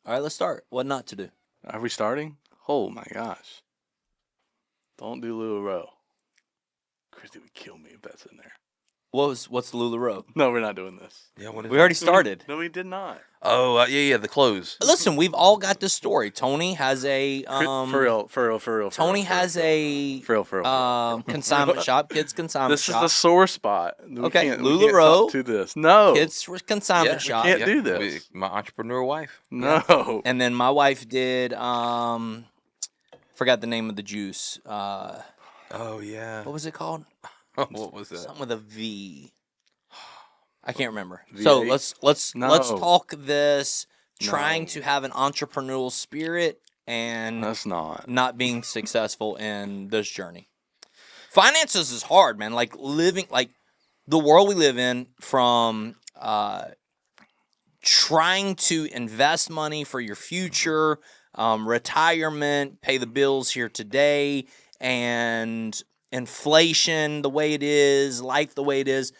All right, let's start. What not to do? Are we starting? Oh my gosh. Don't do LuLaRoe. Christy would kill me if that's in there. What's the LuLaRoe? No, we're not doing this. Yeah, what is We it? already started. No, we did not. Oh, yeah, the clothes. Listen, we've all got this story. Tony has a For real. Tony has a For real. consignment shop, kids consignment This shop. is the sore spot. Okay, we can't LuLaRoe. talk to this. No. Kids consignment Yeah, shop. can't do this. My entrepreneur wife. No. And then my wife did forgot the name of the juice. Oh, yeah. What was it called? What was that? Something with a V. I can't remember. V8? So let's No. talk this trying No. to have an entrepreneurial spirit and That's not being successful in this journey. Finances is hard, man. Like living, like the world we live in, from trying to invest money for your future, retirement, pay the bills here today, and inflation the way it is, life the way it is.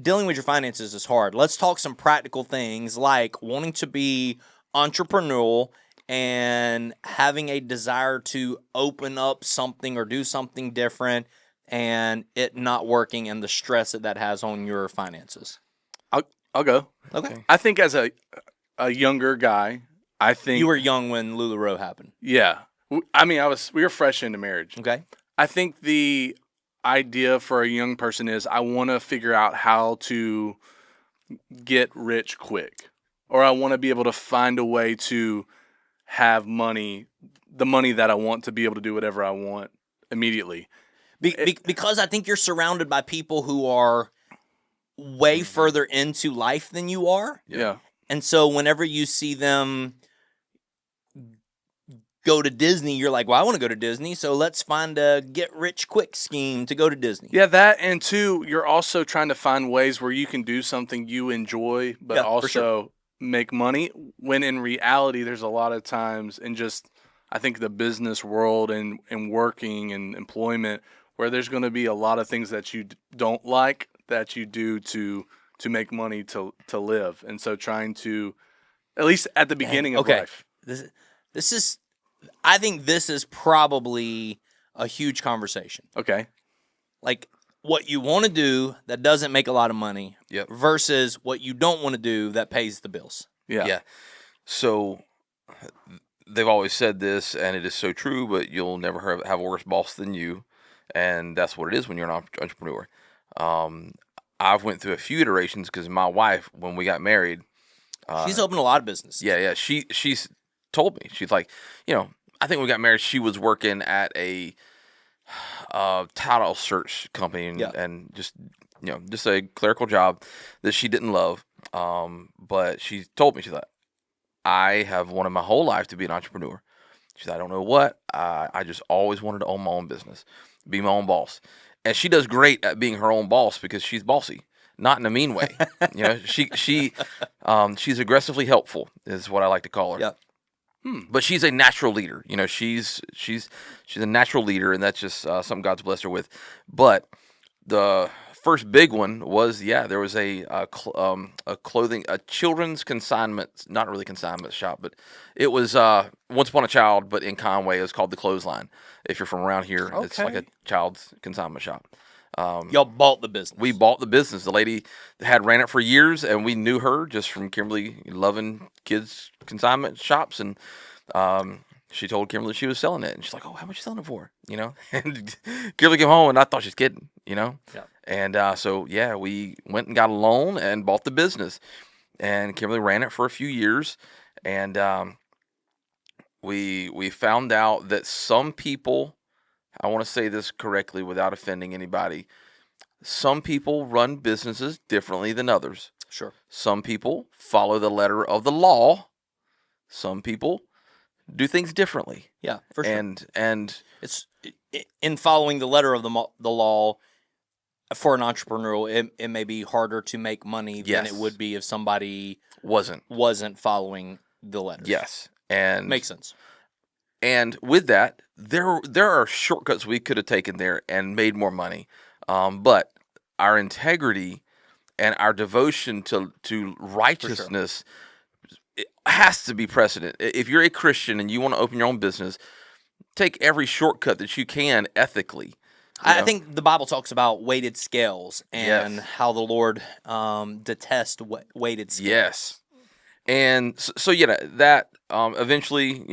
Dealing with your finances is hard. Let's talk some practical things like wanting to be entrepreneurial and having a desire to open up something or do something different and it not working and the stress that has on your finances. I'll go. Okay. I think as a younger guy, I think You were young when LuLaRoe happened. Yeah. I mean, we were fresh into marriage. Okay. I think the idea for a young person is I want to figure out how to get rich quick, or I want to be able to find a way to have money, the money that I want to be able to do whatever I want immediately. Because I think you're surrounded by people who are way further into life than you are. Yeah. And so whenever you see them go to Disney, you're like, well, I want to go to Disney, so let's find a get-rich-quick scheme to go to Disney. Yeah, that, and two, you're also trying to find ways where you can do something you enjoy, but Yeah, for also sure. make money, when in reality, there's a lot of times in just, I think, the business world and working and employment, where there's going to be a lot of things that you don't like that you do to make money to live. And so trying to, at least at the beginning of okay. life. This is, I think this is probably a huge conversation. Okay. Like what you want to do that doesn't make a lot of money Yep. versus what you don't want to do that pays the bills. Yeah. Yeah. So they've always said this, and it is so true, but you'll never have a worse boss than you. And that's what it is when you're an entrepreneur. I've went through a few iterations because my wife, when we got married, She's opened a lot of business. yeah, she's told me, she's like, I think when we got married, she was working at a title search company and just a clerical job that she didn't love. But she told me, she's like, I have wanted my whole life to be an entrepreneur. She said, I don't know what, I just always wanted to own my own business, be my own boss. And she does great at being her own boss because she's bossy, not in a mean way. She's aggressively helpful is what I like to call her. Yep. But she's a natural leader. She's a natural leader, and that's just something God's blessed her with. But the first big one was, there was a children's consignment, not really consignment shop, but it was Once Upon a Child, but in Conway. It was called the Clothesline. If you're from around here, it's like a child's consignment shop. Y'all bought the business. We bought the business. The lady had ran it for years, and we knew her just from Kimberly loving kids' consignment shops. And she told Kimberly she was selling it, and she's like, "Oh, how much you selling it for?" And Kimberly came home, and I thought she was kidding. Yeah. And we went and got a loan and bought the business. And Kimberly ran it for a few years, and we found out that some people, I want to say this correctly without offending anybody, some people run businesses differently than others. Sure. Some people follow the letter of the law. Some people do things differently. Yeah, for sure. And It's in following the letter of the law. For an entrepreneur, it may be harder to make money than it would be if somebody wasn't following the letters. Yes, and Makes sense. And with that, there are shortcuts we could have taken there and made more money, but our integrity and our devotion to righteousness it has to be precedent. If you're a Christian and you want to open your own business, take every shortcut that you can ethically. I think the Bible talks about weighted scales and Yes. how the Lord detests weighted scales. Yes. And so that eventually,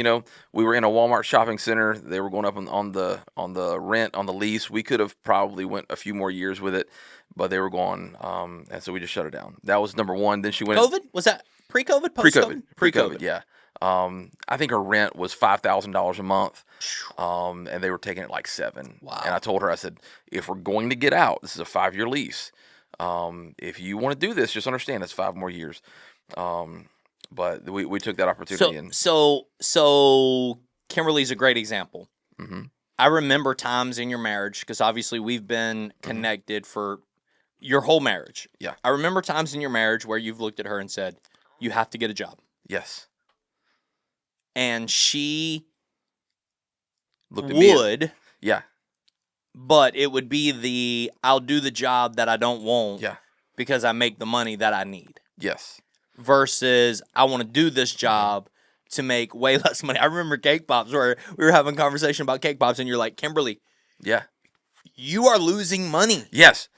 we were in a Walmart shopping center. They were going up on the rent, on the lease. We could have probably went a few more years with it, but they were going, and so we just shut it down. That was number one. Then she went. COVID? Was that pre-COVID? Post-COVID? Pre-COVID, yeah. I think her rent was $5,000 a month, and they were taking it like $7,000. Wow. And I told her, I said, if we're going to get out, this is a 5-year lease. If you want to do this, just understand it's 5 more years. But we took that opportunity. So Kimberly's a great example. Mm-hmm. I remember times in your marriage, because obviously we've been connected for your whole marriage. Yeah. I remember times in your marriage where you've looked at her and said, you have to get a job. Yes. And she Looked at me. would, Yeah. but it would be I'll do the job that I don't want Yeah. because I make the money that I need. Yes. Versus I want to do this job to make way less money. I remember Cake Pops where we were having a conversation about Cake Pops and you're like, Kimberly, Yeah. you are losing money. Yes.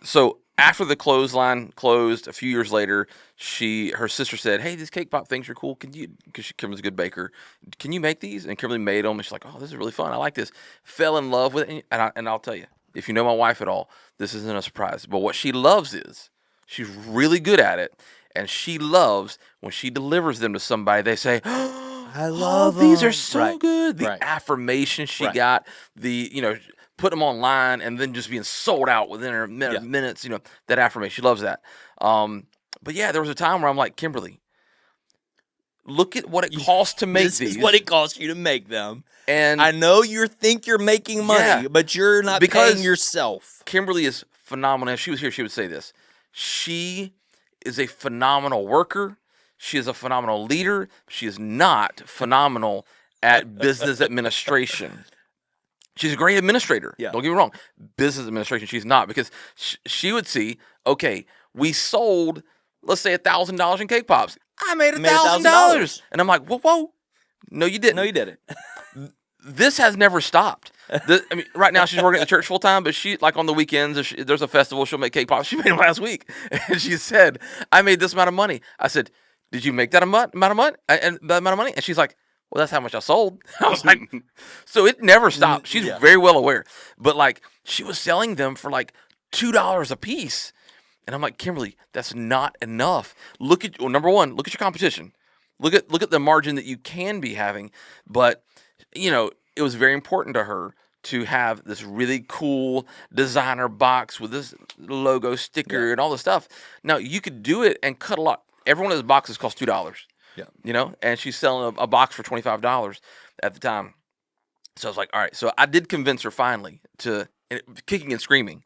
So after the clothesline closed a few years later, her sister said, "Hey, these Cake Pop things are cool. Because Kimberly's a good baker, can you make these?" And Kimberly made them, and she's like, "Oh, this is really fun. I like this." Fell in love with it, and I'll tell you, if you know my wife at all, this isn't a surprise. But what she loves is she's really good at it, and she loves when she delivers them to somebody. They say, I love these are them." so Right. good. The Right. affirmation she Right. got, put them online and then just being sold out within minutes, that affirmation. She loves that. But yeah, there was a time where I'm like, Kimberly, look at what it costs to make This these. is what it costs you to make them. And I know you think you're making money, Yeah. but you're not Because- paying yourself. Kimberly is phenomenal. If she was here, she would say this. She is a phenomenal worker. She is a phenomenal leader. She is not phenomenal at business administration. She's a great administrator. Yeah. Don't get me wrong. Business administration, she's not, because she would see, okay, we sold, let's say, $1,000 in Cake Pops. I made $1,000. And I'm like, whoa. No, you didn't. No, you didn't. This has never stopped. Right now she's working at the church full time, but she, like, on the weekends, if there's a festival, she'll make Cake Pops. She made them last week, and she said, "I made this amount of money." I said, "Did you make that amount of money?" And that amount of money? And she's like, "Well, that's how much I sold." I was like, so it never stopped. She's very well aware. But like, she was selling them for like $2 a piece. And I'm like, Kimberly, that's not enough. Number one, look at your competition. Look at the margin that you can be having. But, it was very important to her to have this really cool designer box with this logo sticker and all this stuff. Now, you could do it and cut a lot. Every one of those boxes costs $2. Yeah. And she's selling a box for $25 at the time. So I was like, all right. So I did convince her finally kicking and screaming,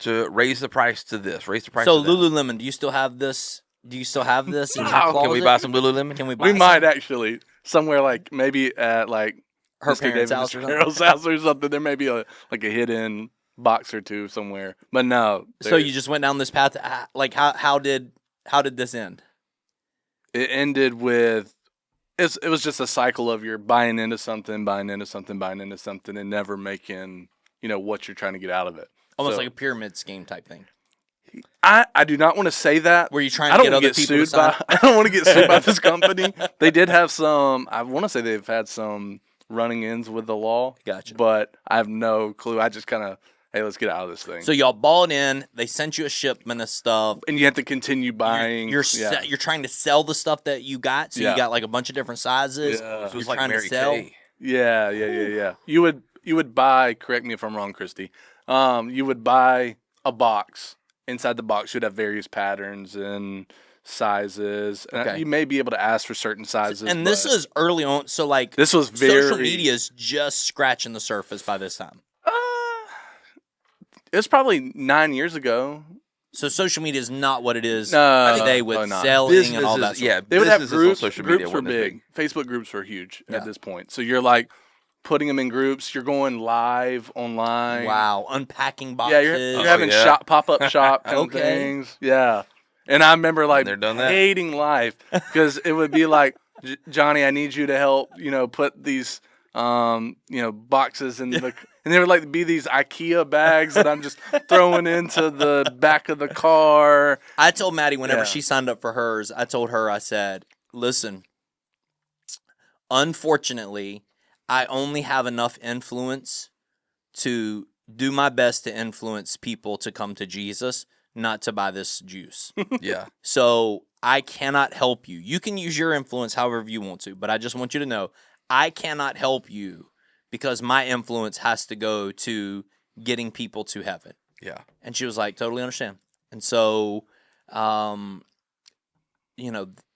to raise the price to this, raise the price So to that. Lululemon, do you still have this? Do you still have this in your Can we closet? buy some Lululemon? Can we buy We some? might actually somewhere, like maybe at like Her Mr. parents' David, house Mr. or something? Carol's house or something. There may be a hidden box or two somewhere, but no. So you just went down this path. Like how did this end? It ended with it was just a cycle of you're buying into something, and never making what you're trying to get out of it. Almost So, like a pyramid scheme type thing. I do not want to say that. Were you trying I to don't get wanna other people to sued sign? by. I don't want to get sued by this company. They did have some. I want to say they've had some running ins with the law. Gotcha. But I have no clue. I just kind of, hey, let's get out of this thing. So y'all bought in. They sent you a shipment of stuff. And you have to continue buying. You're trying to sell the stuff that you got. So you got like a bunch of different sizes. Yeah. It was You're like trying Mary to sell. Kay. Yeah. You would buy. Correct me if I'm wrong, Christy. You would buy a box. Inside the box, you'd have various patterns and sizes. And Okay. you may be able to ask for certain sizes. And this but is early on. So like this was social media is just scratching the surface by this time. It was probably 9 years ago. So social media is not what it is No, today with probably not. selling and all that. They would have businesses on groups. social media Groups were wasn't as big. Facebook groups were huge Yeah. at this point. So you're like putting them in groups. You're going live online. Wow, unpacking boxes. Yeah, you're having yeah. pop-up shop kind Okay. of things. Yeah. And I remember like they're done that? hating life because it would be like, Johnny, I need you to help, put these, boxes in the, and there would like be these IKEA bags that I'm just throwing into the back of the car. I told Maddie whenever she signed up for hers, I told her, I said, listen, unfortunately, I only have enough influence to do my best to influence people to come to Jesus, not to buy this juice. Yeah. So I cannot help you. You can use your influence however you want to, but I just want you to know I cannot help you because my influence has to go to getting people to heaven. Yeah. And she was like, totally understand. And so,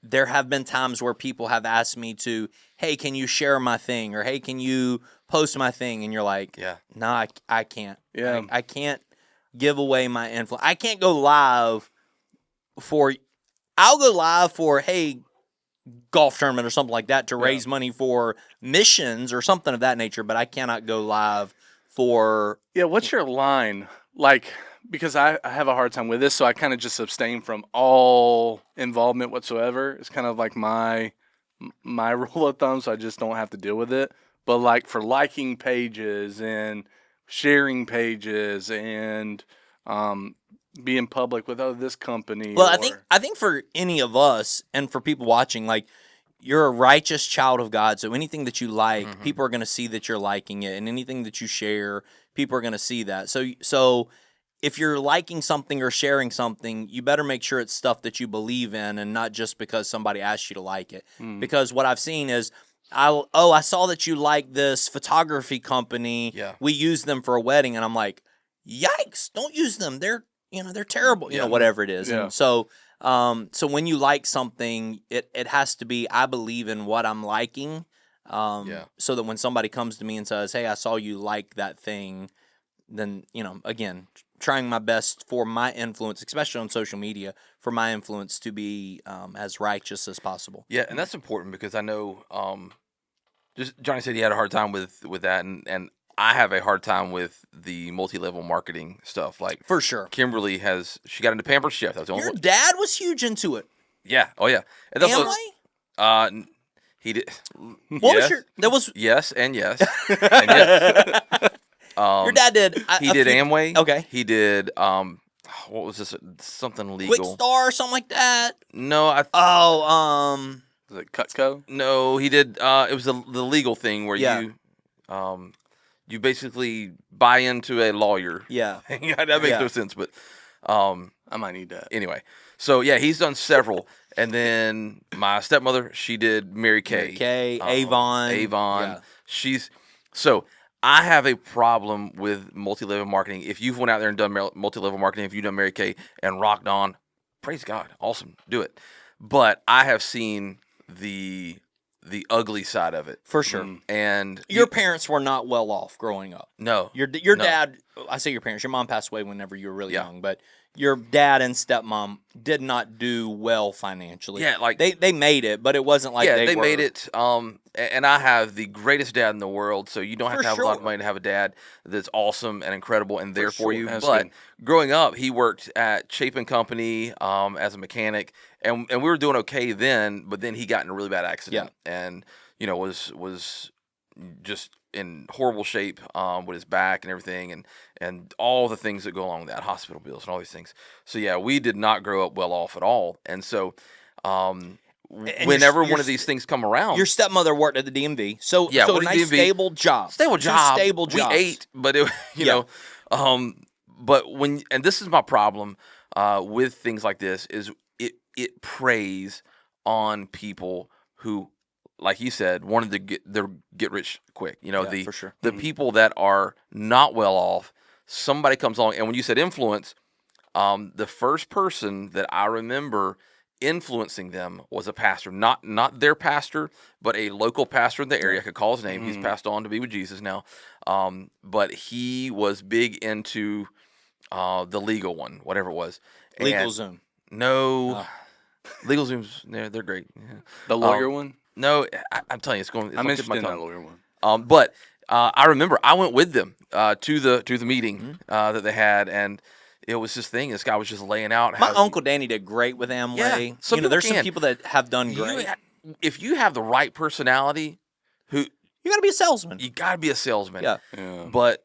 there have been times where people have asked me to, hey, can you share my thing? Or, hey, can you post my thing? And you're like, no, I can't. Yeah. I can't give away my influence. I can't go live I'll go live for, hey, golf tournament or something like that to raise money for missions or something of that nature, but I cannot go live for... Yeah, what's your line? Like, because I have a hard time with this, so I kind of just abstain from all involvement whatsoever. It's kind of like my rule of thumb, so I just don't have to deal with it. But like for liking pages and sharing pages and being public with this company. Well, I think for any of us and for people watching, like, you're a righteous child of God, so anything that you like, people are going to see that you're liking it, and anything that you share, people are going to see that. So if you're liking something or sharing something, you better make sure it's stuff that you believe in and not just because somebody asked you to like it. Because what I've seen is, I saw that you like this photography company. Yeah. We use them for a wedding, and I'm like, yikes, don't use them. They're terrible, whatever it is. Yeah. And so when you like something, it has to be, I believe in what I'm liking. So that when somebody comes to me and says, hey, I saw you like that thing, then, again, trying my best for my influence, especially on social media, for my influence to be as righteous as possible. Yeah, and that's important because I know, just Johnny said he had a hard time with that, and I have a hard time with the multi-level marketing stuff. Like, for sure, Kimberly she got into Pampered Chef. That was the only Your dad was huge into it. Yeah. Oh yeah. And Amway? He did. What was your? There was yes and yes and yes. Your dad did. He did Amway. Okay. He did. What was this? Something legal. Quick Star or something like that. No, Was it Cutco? No, he did. It was the legal thing where you basically buy into a lawyer. Yeah. That makes no sense, but I might need that. Anyway, so yeah, he's done several. And then my stepmother, she did Mary Kay. Avon. Yeah. So I have a problem with multi-level marketing. If you've went out there and done multi-level marketing, if you've done Mary Kay and rocked on, praise God, awesome, do it. But I have seen the ugly side of it. For sure. And your parents were not well off growing up. No. Your dad, I say your parents, your mom passed away whenever you were really young, but your dad and stepmom did not do well financially. Yeah, like they made it, but it wasn't like they were. made it. And I have the greatest dad in the world, so you don't have to have a lot of money to have a dad that's awesome and incredible and there for you. That's but good. Growing up, he worked at Chapin Company as a mechanic, and we were doing okay then. But then he got in a really bad accident, and was just in horrible shape with his back and everything, and all the things that go along with that, hospital bills and all these things. So yeah, we did not grow up well off at all, and so. Whenever one of these things come around, your stepmother worked at the DMV, so nice stable job, stable job. We ate, but it, but and this is my problem with things like this is it preys on people who, like you said, wanted to get rich quick. For sure. The people that are not well off, somebody comes along, and when you said influence, the first person that I remember influencing them was a pastor, not their pastor, but a local pastor in the area. I could call his name. He's passed on to be with Jesus now. But he was big into the legal one, whatever it was. LegalZoom. No, LegalZoom's they're great. Yeah. The lawyer one? No, I'm telling you, it's going. I'm interested in that lawyer one. But I remember I went with them to the meeting that they had, and it was this thing. This guy was just laying out. My Uncle Danny did great with Amway. Yeah, some people there's some can. people that have done great. If you have the right personality, you got to be a salesman. You got to be a salesman. Yeah. But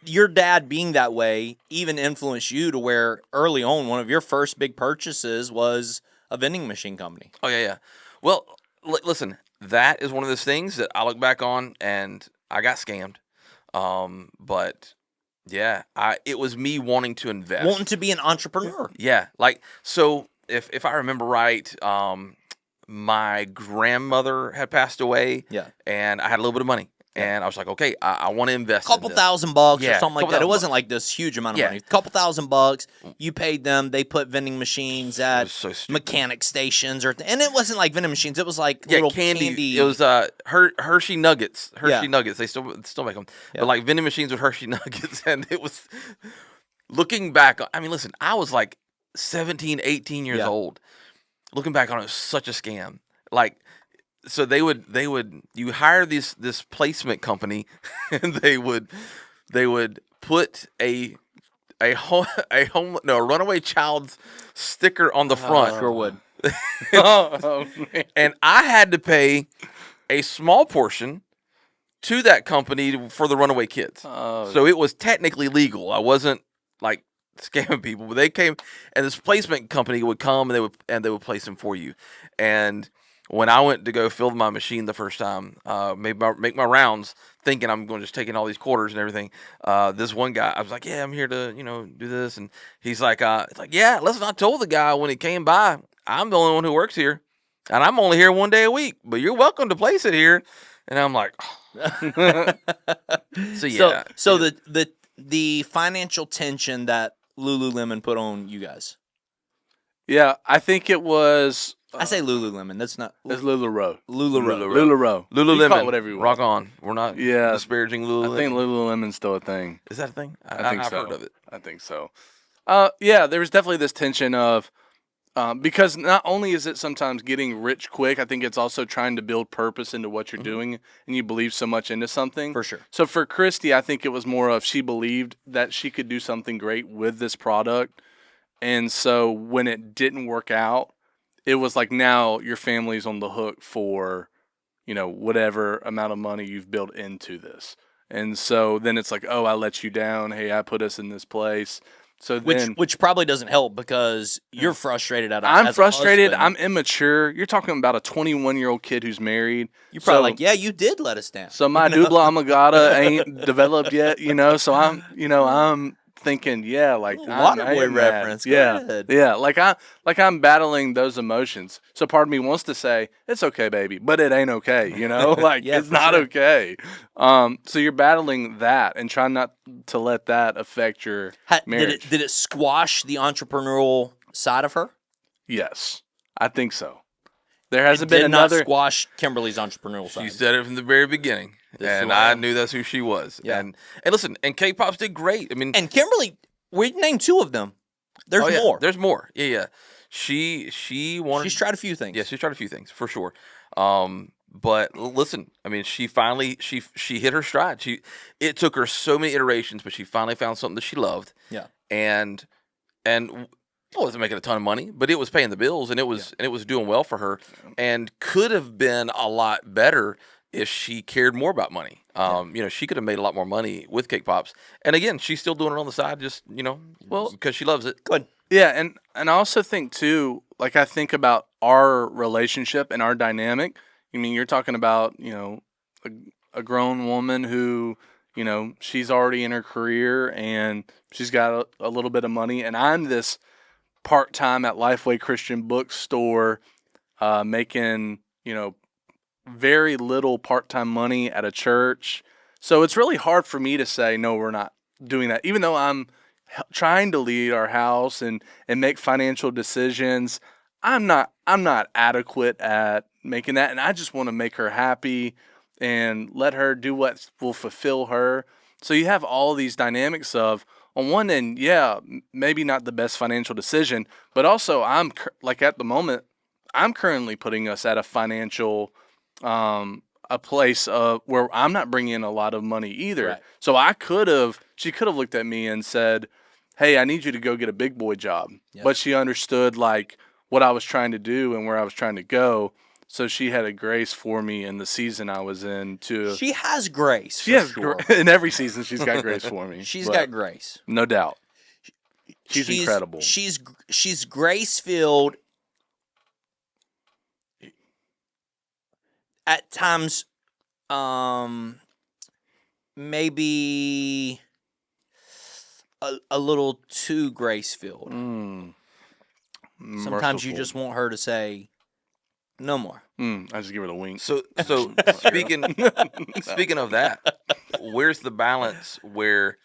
your dad being that way even influenced you to where early on one of your first big purchases was a vending machine company. Oh, yeah. Well, listen, that is one of those things that I look back on and I got scammed. But yeah, it was me wanting to invest. Wanting to be an entrepreneur. Yeah. Like, so if I remember right, my grandmother had passed away. Yeah. And I had a little bit of money. And I was like, okay, I want to invest. Couple in this. $1,000 or something like that. It wasn't like this huge amount of Yeah. money. Couple $1,000. You paid them. They put vending machines at mechanic stations and it wasn't like vending machines. It was like little candy. It was Hershey Nuggets. Nuggets. They still make them. Yeah. But like vending machines with Hershey Nuggets, and it was looking back. I mean, listen, I was like 17, 18 years old. Looking back on it, it was such a scam. Like. So they would you hire this placement company and they would put a runaway child's sticker on the front. Sure would. Man. And I had to pay a small portion to that company for the runaway kids. So it was technically legal. I wasn't like scamming people, but they came and this placement company would come and they would place them for you. And when I went to go fill my machine the first time, make my rounds, thinking I'm going to just taking all these quarters and everything, this one guy, I was like, yeah, I'm here to, do this. And he's like, yeah, listen, I told the guy when he came by, I'm the only one who works here. And I'm only here one day a week, but you're welcome to place it here. And I'm like, oh. So yeah. So the financial tension that Lululemon put on you guys. Yeah, I think it was... I say Lululemon. That's not. It's LuLaRoe. LuLaRoe. You can call it whatever you want. Rock on. We're not disparaging Lululemon. I think Lululemon's still a thing. Is that a thing? I think I've so. heard of it. I think so. Yeah, there was definitely this tension of because not only is it sometimes getting rich quick, I think it's also trying to build purpose into what you're doing, and you believe so much into something. For sure. So for Christy, I think it was more of she believed that she could do something great with this product, and so when it didn't work out, it was like now your family's on the hook for, whatever amount of money you've built into this. And so then it's like, oh, I let you down. Hey, I put us in this place. So which probably doesn't help because you're frustrated at I'm frustrated. I'm immature. You're talking about a 21-year-old kid who's married. You're probably like, yeah, you did let us down. So my doobla amagata ain't developed yet, so I'm thinking, yeah, like Waterboy reference. Yeah, like I'm battling those emotions. So part of me wants to say it's okay, baby, but it ain't okay. Like it's not okay. So you're battling that and trying not to let that affect your marriage. Did it squash the entrepreneurial side of her? Yes, I think so. There hasn't been not another squash Kimberly's entrepreneurial side. She said it from the very beginning, and I knew that's who she was. Yeah. And listen, and K-Pops did great. I mean, and Kimberly, we named two of them. There's more. There's more. Yeah. She wanted. She's tried a few things. Yeah, she's tried a few things for sure. But listen, I mean, she finally she hit her stride. It took her so many iterations, but she finally found something that she loved. Yeah. And it wasn't making a ton of money, but it was paying the bills, and it was doing well for her, and could have been a lot better if she cared more about money. She could have made a lot more money with Cake Pops, and again, she's still doing it on the side, just because she loves it. Good. Yeah, and I also think too, like I think about our relationship and our dynamic. I mean, you're talking about a grown woman who she's already in her career and she's got a little bit of money, and I'm this part-time at Lifeway Christian Bookstore, making, very little part-time money at a church. So it's really hard for me to say, no, we're not doing that. Even though I'm trying to lead our house and make financial decisions, I'm not adequate at making that. And I just want to make her happy and let her do what will fulfill her. So you have all these dynamics of, on one end, yeah, maybe not the best financial decision, but also at the moment, I'm currently putting us at a financial, a place where I'm not bringing in a lot of money either. Right. So she could have looked at me and said, hey, I need you to go get a big boy job. Yep. But she understood like what I was trying to do and where I was trying to go. So she had a grace for me in the season I was in too. She has grace. She has in every season. She's got grace for me. She's got grace, no doubt. She's incredible. She's grace filled. At times, maybe a little too grace filled. Sometimes you just want her to say, "No more." I just give her the wink. So speaking of that, where's the balance where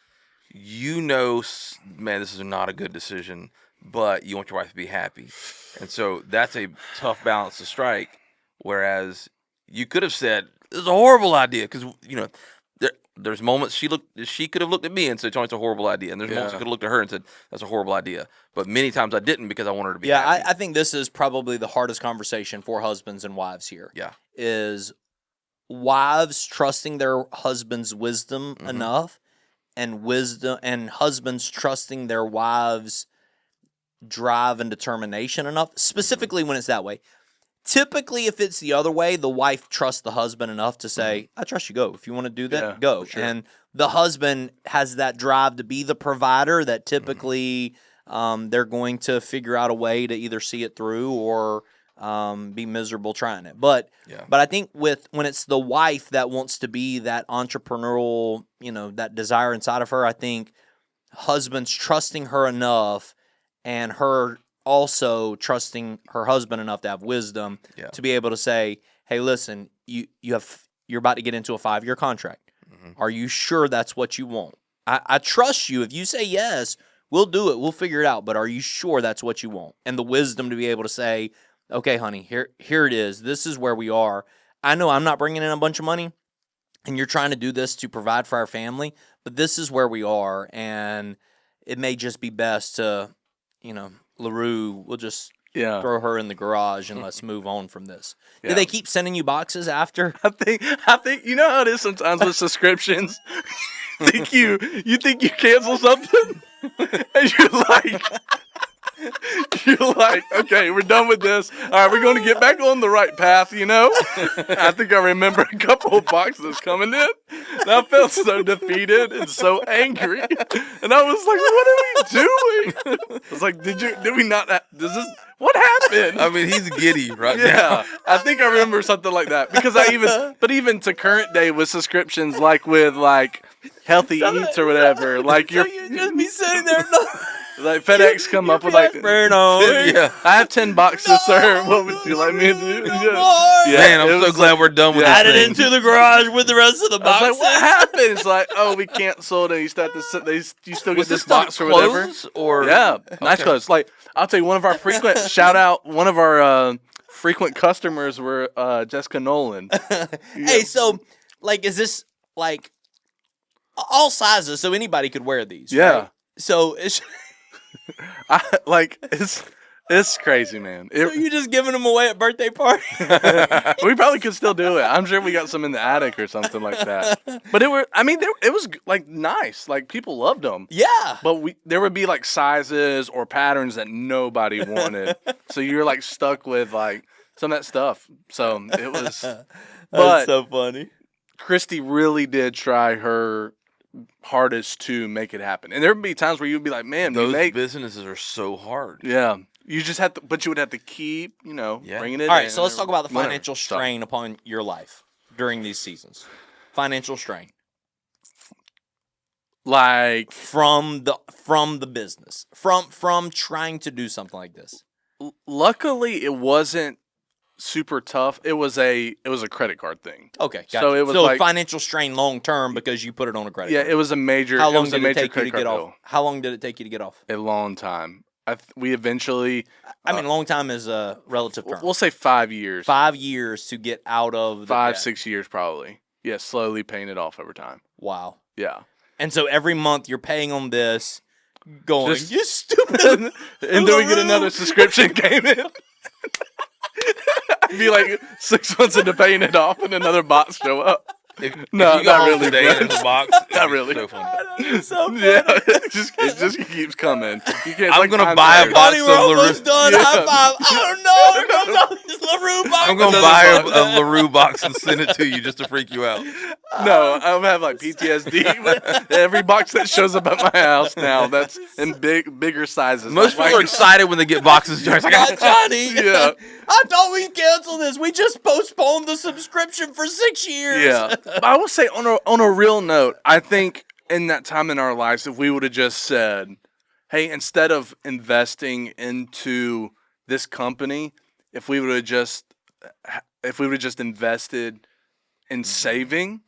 man, this is not a good decision, but you want your wife to be happy, and so that's a tough balance to strike. Whereas you could have said, "This is a horrible idea," because there's moments she could have looked at me and said, "Tony, it's a horrible idea," and there's moments I could have looked at her and said, "That's a horrible idea." But many times I didn't because I wanted her to be happy. I think this is probably the husband's conversation for husbands and wives here. Yeah, is wives trusting their husband's wisdom enough, and husbands trusting their wives' drive and determination enough. Specifically, when it's that way. Typically, if it's the other way, the wife trusts the husband enough to say, "I trust you, go. If you want to do that, go." Sure. And the husband has that drive to be the provider that typically they're going to figure out a way to either see it through or be miserable trying it. But I think when it's the wife that wants to be that entrepreneurial, that desire inside of her, I think husbands trusting her enough and her also trusting her husband enough to have wisdom to be able to say, "Hey, listen, you're about to get into a 5-year contract. Are you sure that's what you want? I trust you. If you say yes, we'll do it. We'll figure it out. But are you sure that's what you want?" And the wisdom to be able to say, "Okay, honey, here it is. This is where we are. I know I'm not bringing in a bunch of money, and you're trying to do this to provide for our family, but this is where we are, and it may just be best to, LaRue, we'll just throw her in the garage and let's move on from this." Do they keep sending you boxes after? I think you know how it is sometimes with subscriptions. you think you cancel something, and you're like, "Okay, we're done with this. All right, we're going to get back on the right path." I think I remember a couple of boxes coming in, and I felt so defeated and so angry, and I was like, "What are we doing?" I was like, "Did we not? What happened?" I mean, he's giddy right now. I think I remember something like that because even to current day with subscriptions, like with Healthy Eats or whatever, like you just be sitting there. Like FedEx come up with like, I have 10 boxes, sir. What would you like me to do? Man, I'm so glad we're done with this. Add it into the garage with the rest of the boxes. I was like, what happened? It's like, oh, we canceled, and you still get this box or whatever. Or nice clothes. Like, I'll tell you, one of our frequent frequent customers were Jessica Nolan. Hey, so is this all sizes? So anybody could wear these. Yeah. Right? So it's. It's crazy, man. So you just giving them away at birthday parties? We probably could still do it. I'm sure we got some in the attic or something like that. But it was nice. Like people loved them. Yeah. But there would be sizes or patterns that nobody wanted. So you're stuck with some of that stuff. So it was. That's so funny. Christy really did try her hardest to make it happen, and there would be times where you'd be like, "Man, those businesses are so hard." Yeah, you just have to, but you would have to keep, bringing it. All right, so let's talk about the financial strain upon your life during these seasons. Financial strain, from the business, from trying to do something like this. Luckily, it wasn't super tough. It was a credit card thing. Okay, gotcha. So it was financial strain long term because you put it on a credit card. Yeah, it was a major. How long did it take you to get off? How long did it take you to get off? A long time. We eventually. Long time is a relative term. We'll say 5 years. 5 years to get out of the 5-6 years probably. Yeah, slowly paying it off over time. Wow. Yeah. And so every month you're paying on this, going, "You stupid!" And then we get another subscription came in. I'd be 6 months into paying it off, and another box show up. If No, you go not home really, today, but- there's a box. Not really. So funny. It's so funny. Yeah, it just keeps coming. You can't, it's I'm like gonna time buy a tires. box Tony, of we're almost done. Yeah. High five. Oh no, here comes all these LaRue boxes. I'm gonna Another buy box. a LaRue box and send it to you just to freak you out. No, I have like PTSD with every box that shows up at my house now. That's in bigger sizes. Most Like, people are excited when they get boxes. It's like, God, Johnny. Yeah. I thought we'd cancel this. We just postponed the subscription for 6 years. Yeah, but I will say on a real note, I think in that time in our lives, if we would have just said, "Hey, instead of investing into this company, if we would have just invested in saving,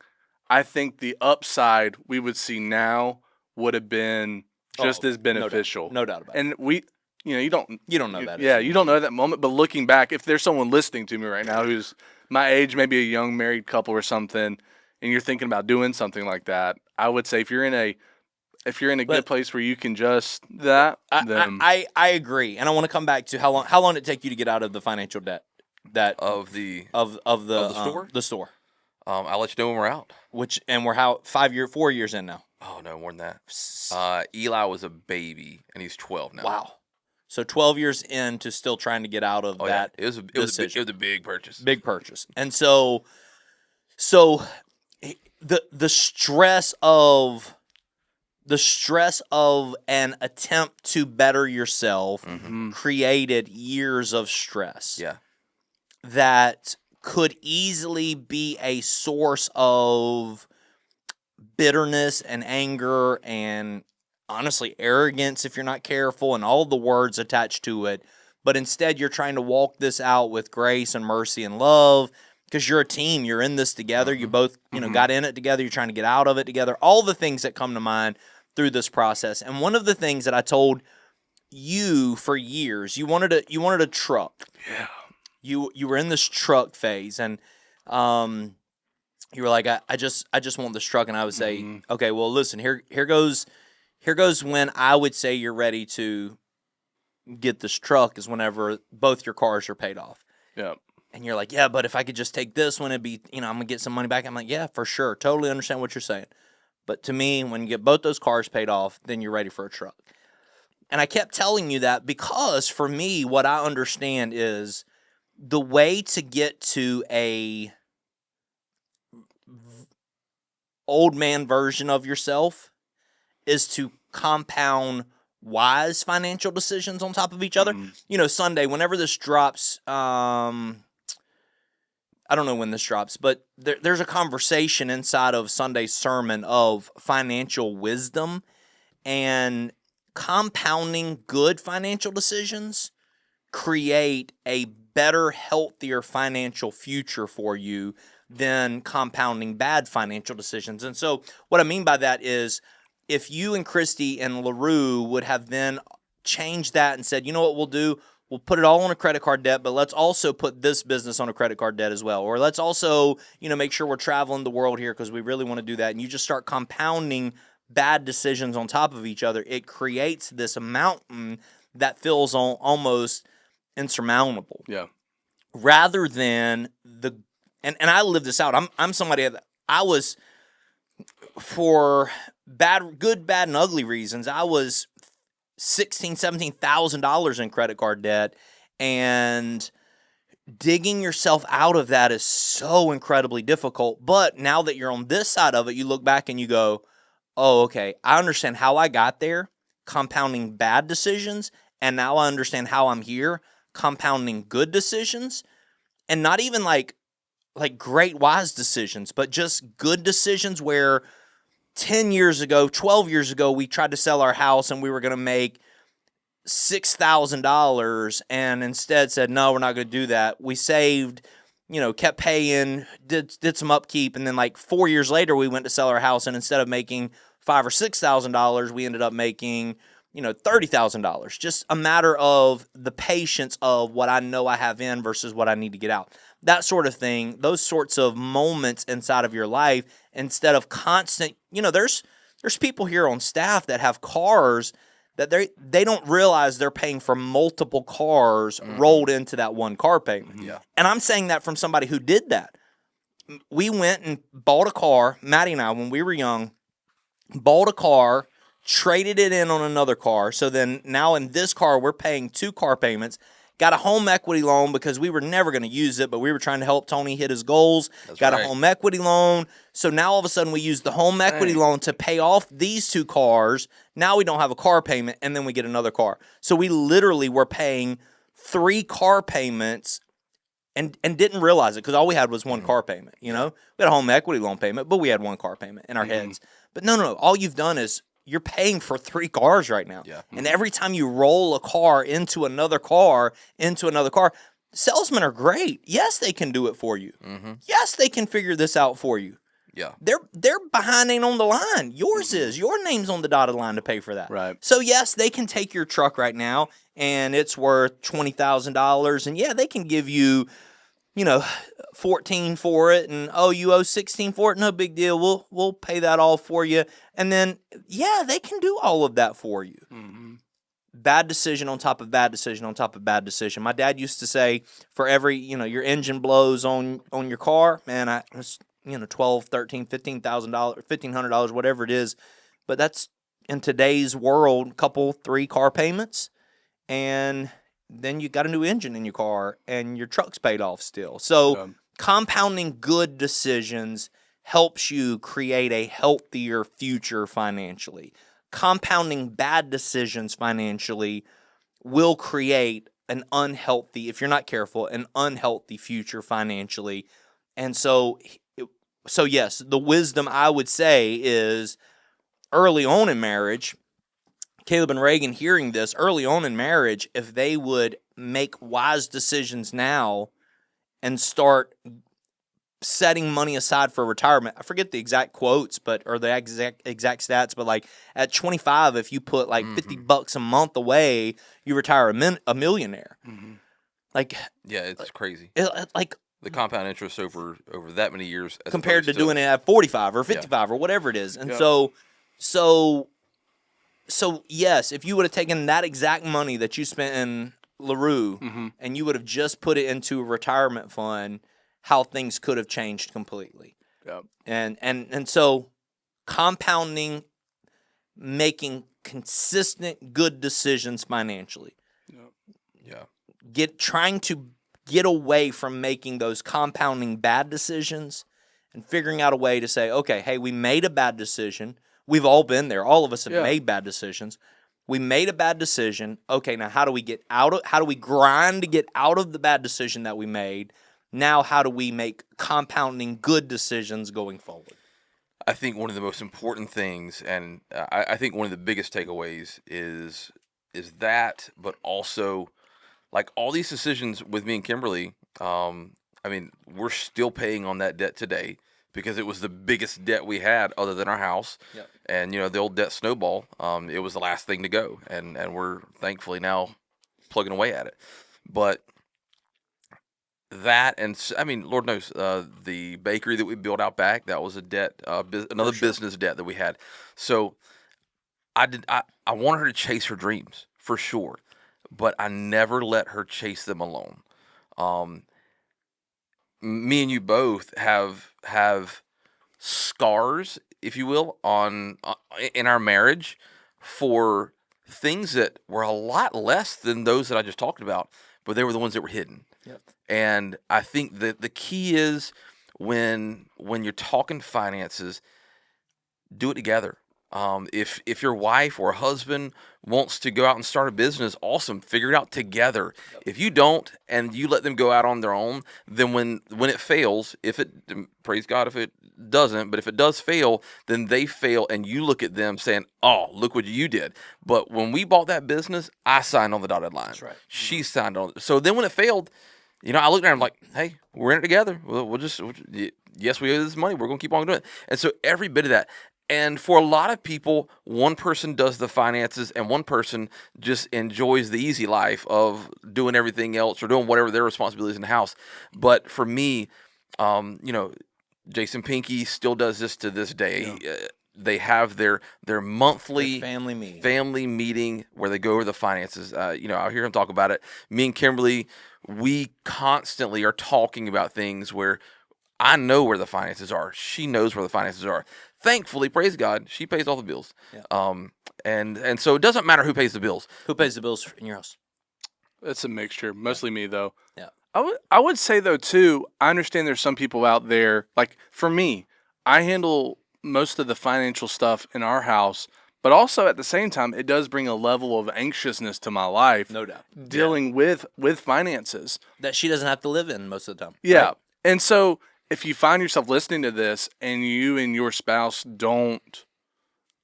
I think the upside we would see now would have been just as beneficial." No doubt about it. And you don't know that. Yeah, you don't know that moment, but looking back, if there's someone listening to me right now who's my age, maybe a young married couple or something, and you're thinking about doing something like that, I would say if you're in a good place where you can just then I agree, and I want to come back to how long did it take you to get out of the financial debt of the store? The store. I'll let you know when we're out. We're 4 years in now. Oh no, more than that. Eli was a baby, and he's 12 now. Wow. So 12 years into still trying to get out of that. Yeah. It was a big purchase. Big purchase. And so the stress of an attempt to better yourself created years of stress. Yeah. That could easily be a source of bitterness and anger and honestly arrogance if you're not careful and all the words attached to it. But instead you're trying to walk this out with grace and mercy and love because you're a team. You're in this together. You both, got in it together. You're trying to get out of it together. All the things that come to mind through this process. And one of the things that I told you for years, you wanted a truck. Yeah. You were in this truck phase, and you were like, I just want this truck, and I would say, okay, well, listen, here goes when I would say you're ready to get this truck is whenever both your cars are paid off. Yeah. And you're like, yeah, but if I could just take this one, it'd be, I'm gonna get some money back. I'm like, yeah, for sure, totally understand what you're saying. But to me, when you get both those cars paid off, then you're ready for a truck. And I kept telling you that because for me, what I understand is the way to get to a old man version of yourself is to compound wise financial decisions on top of each other. Sunday, whenever this drops, I don't know when this drops, but there's a conversation inside of Sunday's sermon of financial wisdom and compounding good financial decisions create a better, healthier financial future for you than compounding bad financial decisions. And so what I mean by that is if you and Christy and LaRue would have then changed that and said, you know what we'll do? We'll put it all on a credit card debt, but let's also put this business on a credit card debt as well. Or let's also, make sure we're traveling the world here because we really want to do that. And you just start compounding bad decisions on top of each other. It creates this mountain that feels almost insurmountable. Yeah. Rather than and I live this out. I'm somebody that I was, for good, bad, and ugly reasons, I was $16,000, $17,000 in credit card debt, and digging yourself out of that is so incredibly difficult. But now that you're on this side of it, you look back and you go, oh, okay, I understand how I got there, compounding bad decisions, and now I understand how I'm here, compounding good decisions, and not even like great wise decisions, but just good decisions where 10 years ago, 12 years ago, we tried to sell our house and we were going to make $6,000 and instead said, no, we're not going to do that. We saved, kept paying, did some upkeep. And then 4 years later, we went to sell our house and instead of making $5,000 or $6,000, we ended up making, $30,000. Just a matter of the patience of what I know I have in versus what I need to get out. That sort of thing, those sorts of moments inside of your life, instead of constant, there's people here on staff that have cars that they don't realize they're paying for multiple cars rolled into that one car payment. Yeah. And I'm saying that from somebody who did that. we went and bought a car, Maddie and I, when we were young, bought a car, traded it in on another car. So then now in this car, we're paying 2 car payments. Got a home equity loan because we were never going to use it, but we were trying to help Tony hit his goals. Got a home equity loan. So now all of a sudden we use the home equity loan to pay off these 2 cars. Now we don't have a car payment, and then we get another car. So we literally were paying 3 car payments and didn't realize it because all we had was 1 car payment. You know, we had a home equity loan payment, but we had 1 car payment in our heads. But no. All you've done is you're paying for 3 cars right now. Yeah. And every time you roll a car, salesmen are great. Yes, they can do it for you. Yes, they can figure this out for you. Yeah. They're behind ain't on the line. Yours is. Your name's on the dotted line to pay for that. Right. So, yes, they can take your truck right now, and it's worth $20,000. And, yeah, they can give you, 14 for it, and you owe 16 for it. No big deal. We'll pay that all for you. And then, yeah, they can do all of that for you. Bad decision on top of bad decision on top of bad decision. My dad used to say, for every, your engine blows on your car, man, it's $12, $13, $15,000, $1,500, whatever it is. But that's in today's world, couple 3 car payments, and then you got a new engine in your car, and your truck's paid off still. So compounding good decisions helps you create a healthier future financially. Compounding bad decisions financially will create an unhealthy, if you're not careful, an unhealthy future financially. And so yes, the wisdom I would say is early on in marriage, Caleb and Reagan hearing this, early on in marriage, if they would make wise decisions now and start setting money aside for retirement. I forget the exact quotes, or the exact stats, but like at 25, if you put like $50 a month away, you retire a millionaire. Like, yeah, it's crazy. Like the compound interest over that many years compared to doing it at 45 or 55 or whatever it is. And so yes, if you would have taken that exact money that you spent in LaRue and you would have just put it into a retirement fund, how things could have changed completely. Yep. And so compounding, making consistent good decisions financially. Yeah. Trying to get away from making those compounding bad decisions and figuring out a way to say, okay, hey, we made a bad decision. We've all been there. All of us have made bad decisions. We made a bad decision. Okay, now how do we grind to get out of the bad decision that we made? Now how do we make compounding good decisions going forward? I think one of the most important things, and I think one of the biggest takeaways is that, but also like all these decisions with me and Kimberly, we're still paying on that debt today because it was the biggest debt we had other than our house. Yep. And, the old debt snowball, it was the last thing to go. And we're thankfully now plugging away at it. But that, and Lord knows, the bakery that we built out back, that was a debt, another business debt that we had. So I wanted her to chase her dreams for sure, but I never let her chase them alone. Me and you both have scars, if you will, in our marriage for things that were a lot less than those that I just talked about, but they were the ones that were hidden. Yep. And I think that the key is when you're talking finances, do it together. If your wife or husband wants to go out and start a business, awesome, figure it out together. Yep. If you don't and you let them go out on their own, then when it fails, praise God if it doesn't, but if it does fail, then they fail and you look at them saying, oh, look what you did. But when we bought that business, I signed on the dotted line. That's right. She signed on. So then when it failed, I looked at her and I'm like, hey, we're in it together. Yes, we owe this money. We're going to keep on doing it. And so every bit of that. And for a lot of people, one person does the finances and one person just enjoys the easy life of doing everything else or doing whatever their responsibilities in the house. But for me, Jason Pinky still does this to this day. Yeah. They have their monthly family meeting where they go over the finances. I'll hear him talk about it. Me and Kimberly, we constantly are talking about things where I know where the finances are. She knows where the finances are. Thankfully, praise God, she pays all the bills. Yeah. And so it doesn't matter who pays the bills. Who pays the bills in your house? It's a mixture. Mostly me, though. Yeah. I would say, though, too, I understand there's some people out there, like for me, I handle most of the financial stuff in our house, but also at the same time, it does bring a level of anxiousness to my life. No doubt. Dealing with finances. That she doesn't have to live in most of the time. Yeah. Right? And so if you find yourself listening to this and you and your spouse don't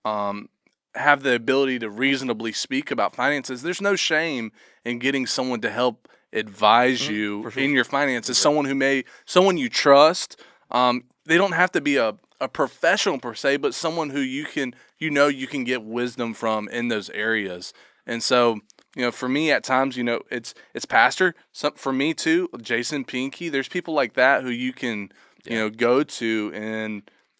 have the ability to reasonably speak about finances, there's no shame in getting someone to help advise you in your finances. Someone you trust. They don't have to be a professional per se, but someone who you can get wisdom from in those areas. And so, for me at times, it's pastor. For me too, Jason Pinky. There's people like that who you can, go to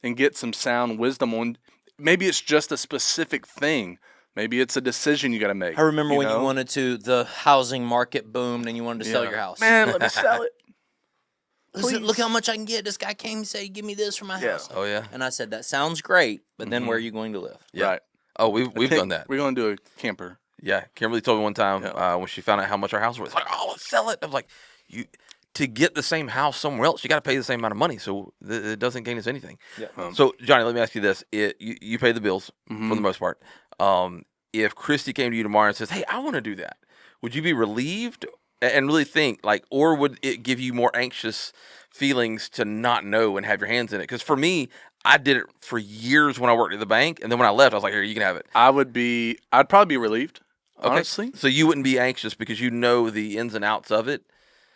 and get some sound wisdom on. Maybe it's just a specific thing. Maybe it's a decision you got to make. I remember when you wanted to, the housing market boomed and you wanted to sell your house. Man, let me sell it. Look how much I can get. This guy came and said, give me this for my house. Oh, yeah. And I said, that sounds great, but then where are you going to live? Yeah. Right. Oh, we've done that. We're going to do a camper. Yeah. Kimberly told me one time when she found out how much our house was, like, oh, let's sell it. I was like, to get the same house somewhere else, you got to pay the same amount of money, so it doesn't gain us anything. Yeah. So, Johnny, let me ask you this. You pay the bills for the most part. If Christy came to you tomorrow and says, hey, I want to do that, would you be relieved and really think, or would it give you more anxious feelings to not know and have your hands in it? Because for me, I did it for years when I worked at the bank, and then when I left, I was like, here, you can have it. I'd probably be relieved, honestly. So you wouldn't be anxious because you know the ins and outs of it?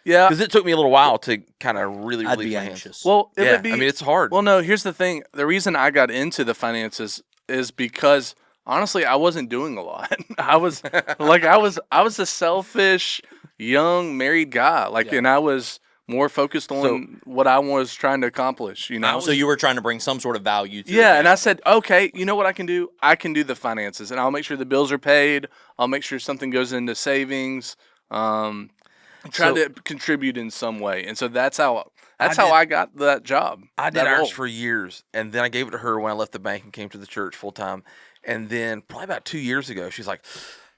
Yeah. Because it took me a little while to kind of really I'd release be my anxious. hands. Well, it would be. I mean, it's hard. Well, no, here's the thing. The reason I got into the finances is because honestly, I wasn't doing a lot. I was a selfish young married guy. And I was more focused on what I was trying to accomplish, So you were trying to bring some sort of value to and I said, okay, you know what I can do? I can do the finances, and I'll make sure the bills are paid. I'll make sure something goes into savings. Try to contribute in some way, and so that's how I got that job. I did ours for years, and then I gave it to her when I left the bank and came to the church full time. And then probably about 2 years ago, she's like,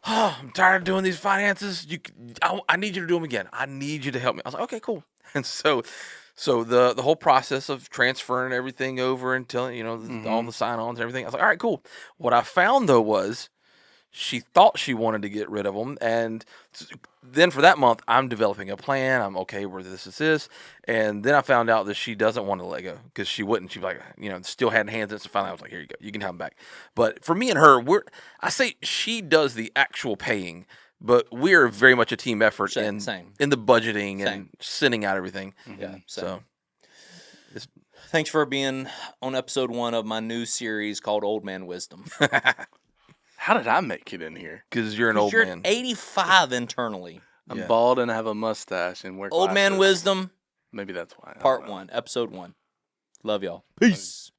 "Oh, I'm tired of doing these finances. I need you to do them again. I need you to help me." I was like, "Okay, cool." And so the whole process of transferring everything over and telling all the sign-ons and everything, I was like, "All right, cool." What I found though was she thought she wanted to get rid of them, and then for that month, I'm developing a plan. I'm okay where this is this, and then I found out that she doesn't want to let go because she wouldn't. She was like, still had hands in it. So finally, I was like, "Here you go, you can have them back." But for me and her, I say she does the actual paying, but we're very much a team effort in the budgeting and sending out everything. Yeah. So. Thanks for being on episode 1 of my new series called Old Man Wisdom. How did I make it in here? Because you're an old you're man. 85 internally. I'm bald and I have a mustache and wear Old glasses. Man Wisdom. Maybe that's why. Part 1, episode 1. Love y'all. Peace.